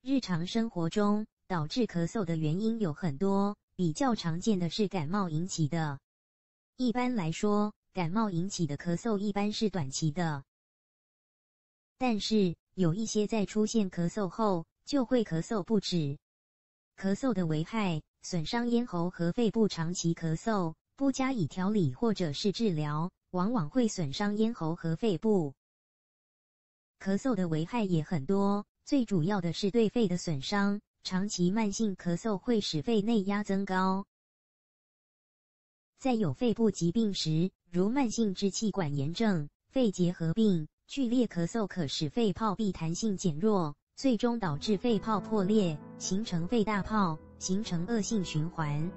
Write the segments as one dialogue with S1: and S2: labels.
S1: 日常生活中导致咳嗽的原因有很多，比较常见的是感冒引起的。一般来说，感冒引起的咳嗽一般是短期的，但是有一些在出现咳嗽后就会咳嗽不止。咳嗽的危害：损伤咽喉和肺部，长期咳嗽不加以调理或者是治疗，往往会损伤咽喉和肺部。咳嗽的危害也很多，最主要的是对肺的损伤，长期慢性咳嗽会使肺内压增高。在有肺部疾病时，如慢性支气管炎症、肺结核病，剧烈咳嗽可使肺泡壁弹性减弱，最终导致肺泡破裂，形成肺大泡，形成恶性循环。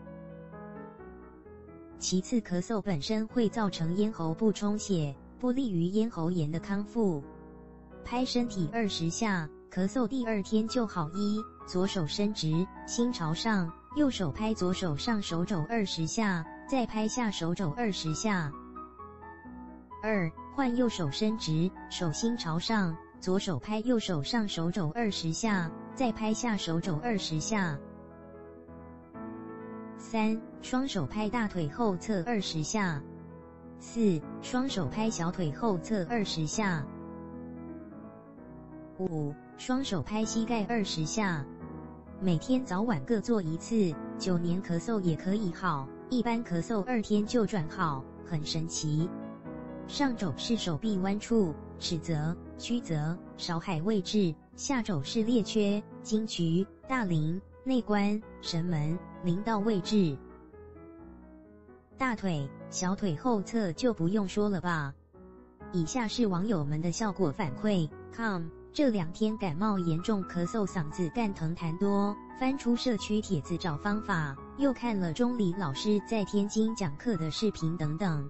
S1: 其次，咳嗽本身会造成咽喉部充血，不利于咽喉炎的康复。拍身体20下，咳嗽第2天就好。1. 左手伸直，心朝上，右手拍左手上手肘20下，再拍下手肘20下。2. 换右手伸直，手心朝上，左手拍右手上手肘20下，再拍下手肘20下。3. 双手拍大腿后侧20下。4. 双手拍小腿后侧20下。5. 双手拍膝盖20下。每天早晚各做1次，9年咳嗽也可以好，一般咳嗽2天就转好，很神奇。上肘是手臂弯处、尺泽、曲泽、少海位置，下肘是列缺、经渠、大陵、内关、神门、陵道位置。大腿、小腿后侧就不用说了吧。以下是网友们的效果反馈。这2天感冒严重，咳嗽嗓子干疼痰多，翻出社区帖子找方法，又看了钟离老师在天津讲课的视频等等，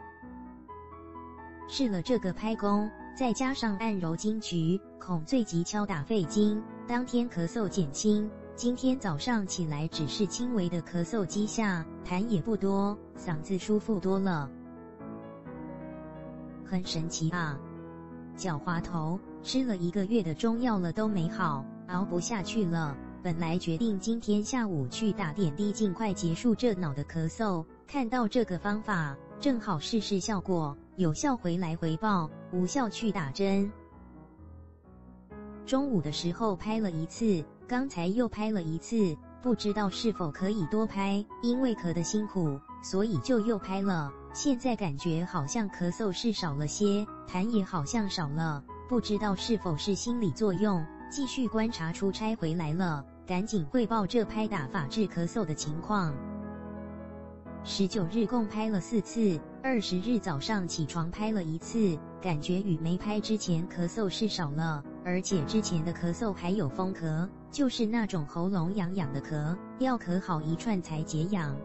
S1: 试了这个拍功，再加上按揉经渠、孔最及敲打肺经，当天咳嗽减轻。今天早上起来只是轻微的咳嗽积下，痰也不多，嗓子舒服多了，很神奇啊！脚滑头，吃了1个月的中药了都没好，熬不下去了。本来决定今天下午去打点滴，尽快结束这脑的咳嗽。看到这个方法，正好试试效果，有效回来回报，无效去打针。中午的时候拍了1次，刚才又拍了1次，不知道是否可以多拍，因为咳得辛苦，所以就又拍了。现在感觉好像咳嗽是少了些，痰也好像少了，不知道是否是心理作用。继续观察，出差回来了，赶紧汇报这拍打法治咳嗽的情况。19日共拍了4次，20日早上起床拍了1次，感觉与没拍之前咳嗽是少了，而且之前的咳嗽还有风咳，就是那种喉咙痒痒的咳，要咳好一串才解痒。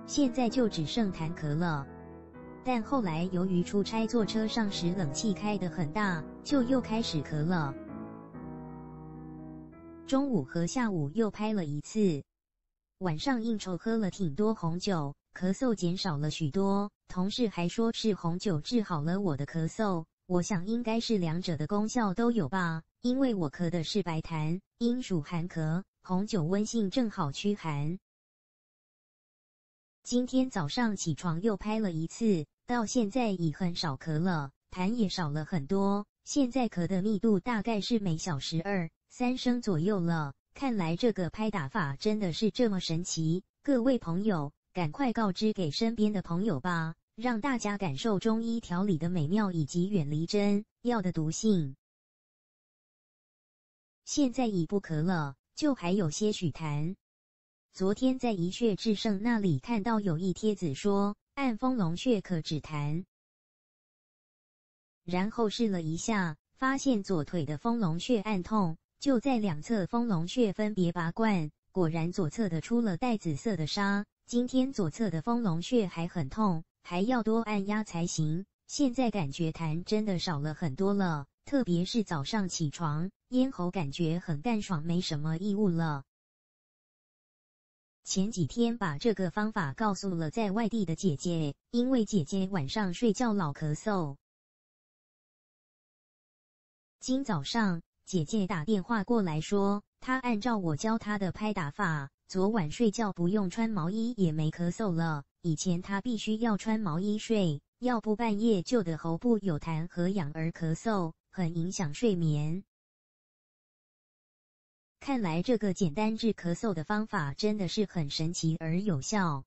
S1: 现在就只剩痰咳了，但后来由于出差坐车上时冷气开得很大，就又开始咳了。中午和下午又拍了1次，晚上应酬喝了挺多红酒，咳嗽减少了许多。同事还说是红酒治好了我的咳嗽，我想应该是2者的功效都有吧，因为我咳的是白痰，应属寒咳，红酒温性正好驱寒。今天早上起床又拍了1次，到现在已很少咳了，痰也少了很多，现在咳的密度大概是每小时2、3声左右了。看来这个拍打法真的是这么神奇，各位朋友，赶快告知给身边的朋友吧，让大家感受中医调理的美妙以及远离针药的毒性。现在已不咳了，就还有些许痰。昨天在宜穴至圣那里看到有一帖子说，按丰隆穴可止痰。然后试了一下，发现左腿的丰隆穴按痛，就在2侧丰隆穴分别拔罐，果然左侧的出了带紫色的沙。今天左侧的丰隆穴还很痛，还要多按压才行。现在感觉痰真的少了很多了，特别是早上起床，咽喉感觉很干爽，没什么异物了。前几天把这个方法告诉了在外地的姐姐，因为姐姐晚上睡觉老咳嗽。今早上姐姐打电话过来说，她按照我教她的拍打法，昨晚睡觉不用穿毛衣也没咳嗽了。以前她必须要穿毛衣睡，要不半夜就的喉部有痰和痒而咳嗽，很影响睡眠。看来这个简单治咳嗽的方法真的是很神奇而有效。